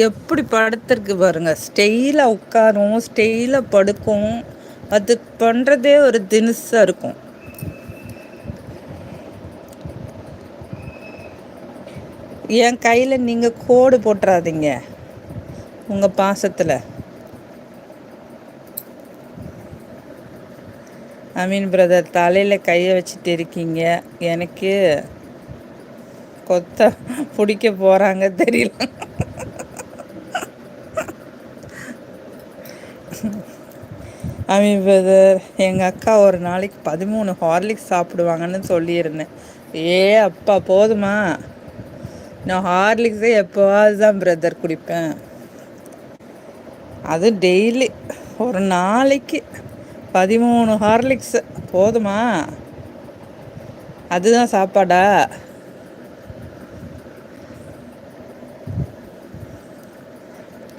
எப்படி படுத்திருக்கு பாருங்க. ஸ்டெயிலா உட்காரும், ஸ்டெயிலா படுக்கும். அது பண்ணுறதே ஒரு தினுசாக இருக்கும். என் கையில் நீங்கள் கோடு போட்டுறாதீங்க உங்கள் பாசத்தில். அமீன் பிரதர், தலையில் கையை வச்சுட்டு இருக்கீங்க. எனக்கு கொத்த பிடிக்க போகிறாங்க தெரியல. அமீன் பிரதர், எங்கள் அக்கா ஒரு நாளைக்கு 13 ஹார்லிக்ஸ் சாப்பிடுவாங்கன்னு சொல்லியிருந்தேன். ஏ அப்பா போதுமா? நான் ஹார்லிக்ஸே எப்போவாது தான் பிரதர் குடிப்பேன். அது டெய்லி ஒரு நாளைக்கு 13 ஹார்லிக்ஸ் போதுமா? அதுதான் சாப்பாடா?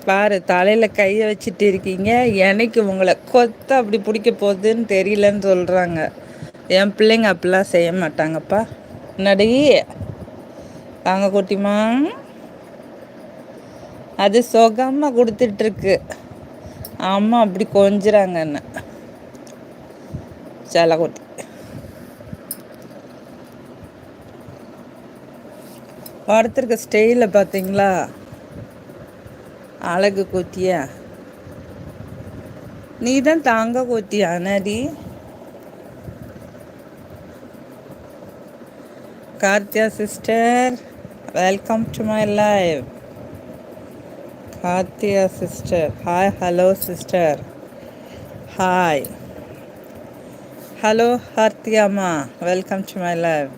பாரு, தலையில் கையை வச்சுட்டு இருக்கீங்க. எனக்கு உங்களை கொத்த அப்படி பிடிக்க போகுதுன்னு தெரியலன்னு சொல்கிறாங்க. என் பிள்ளைங்க அப்படிலாம் செய்ய மாட்டாங்கப்பா. நடி வாங்க குட்டிமா, அது சுகமாக கொடுத்துட்ருக்கு. அம்மா அப்படி கொஞ்சிறாங்கன்னு. செல்ல குட்டி படுத்துருக்க ஸ்டெயில பார்த்தீங்களா? அழகு கூத்தியா, நீ தான் தாங்க கூத்தியா நடி. Karthiya sister, welcome to my live. Karthiya sister, hi. Hello sister, hi. Hello கார்த்தியாம்மா, வெல்கம் டு மை லைவ்.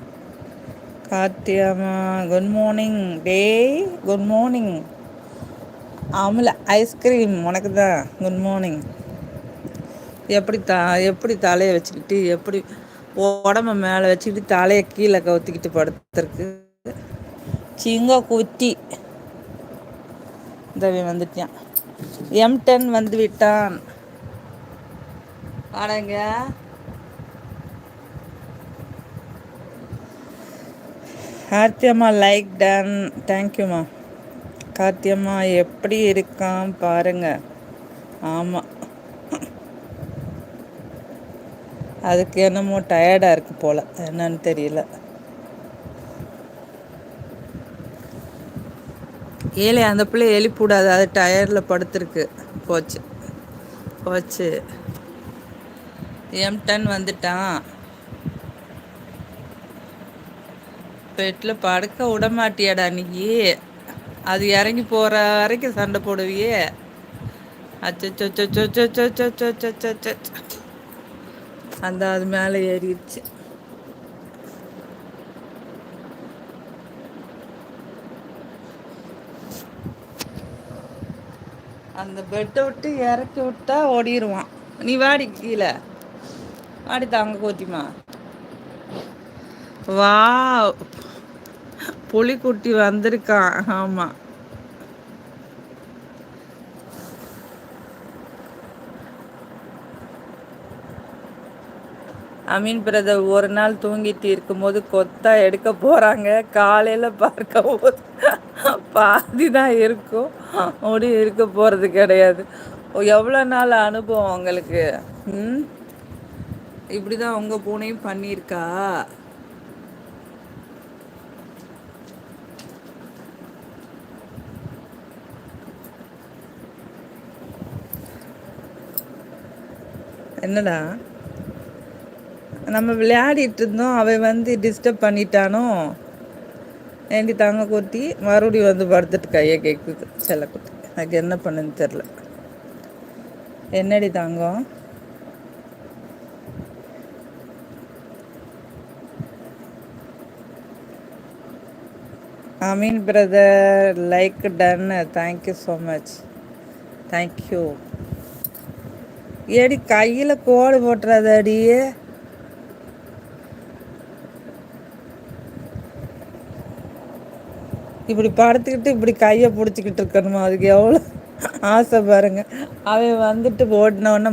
கார்த்தியாம்மா, good morning day. Good morning அமுல ஐஸ்கிரீம், உனக்கு தான் குட் மார்னிங். எப்படி தலையை வச்சுக்கிட்டு, எப்படி உடம்ப மேலே வச்சுக்கிட்டு தலையை கீழே கவுத்திக்கிட்டு படுத்துருக்கு. சிங்க குத்தி தவி வந்துட்டான். M10 வந்து விட்டான். ஆனாங்க கார்த்தியம்மா லைக் டன், தேங்க்யூம்மா. கார்த்தியம்மா எப்படி இருக்கான் பாருங்க. ஆமாம், அதுக்கு என்னமோ டயர்டாக இருக்கு போல், என்னன்னு தெரியல. ஏழை அந்த பிள்ளை எழுப்பிவிடாது, அது டயரில் படுத்துருக்கு. போச்சு போச்சு. M10 வந்துட்டான். பெட்டில் படுக்க விட மாட்டியாடா நீ? அது இறங்கி போகிற வரைக்கும் சண்டை போடுவியே. அச்சோ, அந்த அது மேலே ஏறிடுச்சு. அந்த பெட்டை விட்டு இறக்கி விட்டா ஓடிடுவான். நீ வாடி கீழே வாடி, தாங்க கோத்திமா. வா, புலிக்குட்டி வந்திருக்கான். ஆமாம், அமீன் பிரதர் ஒரு நாள் தூங்கிட்டு இருக்கும்போது கொத்தா எடுக்க போகிறாங்க. காலையில் பார்க்க போது பாதி தான் இருக்கும், முடி இருக்க போகிறது கிடையாது. எவ்வளோ நாள் அனுபவம் உங்களுக்கு? இப்படி தான் உங்கள் பூனையும் பண்ணியிருக்கா? என்னடா நம்ம விளையாடிட்டு இருந்தோம், அவன் வந்து டிஸ்டர்ப் பண்ணிட்டானோ? ஏண்டி தாங்க கொத்தி மறுபடியும் வந்து படுத்துட்டு கையை கேட்குது செல்லக்குட்டி. அதுக்கு என்ன பண்ணுன்னு தெரில. என்னடி தாங்கம்? Ameen brother like done, thank you so much, thank you. ஏடி கையில் கோடு போட்டுறாதடி. இப்படி படுத்துக்கிட்டு இப்படி கையை பிடிச்சிக்கிட்டு இருக்கணுமா? அதுக்கு எவ்வளோ ஆசை பாருங்க. அவன் வந்துட்டு ஓடினோடனே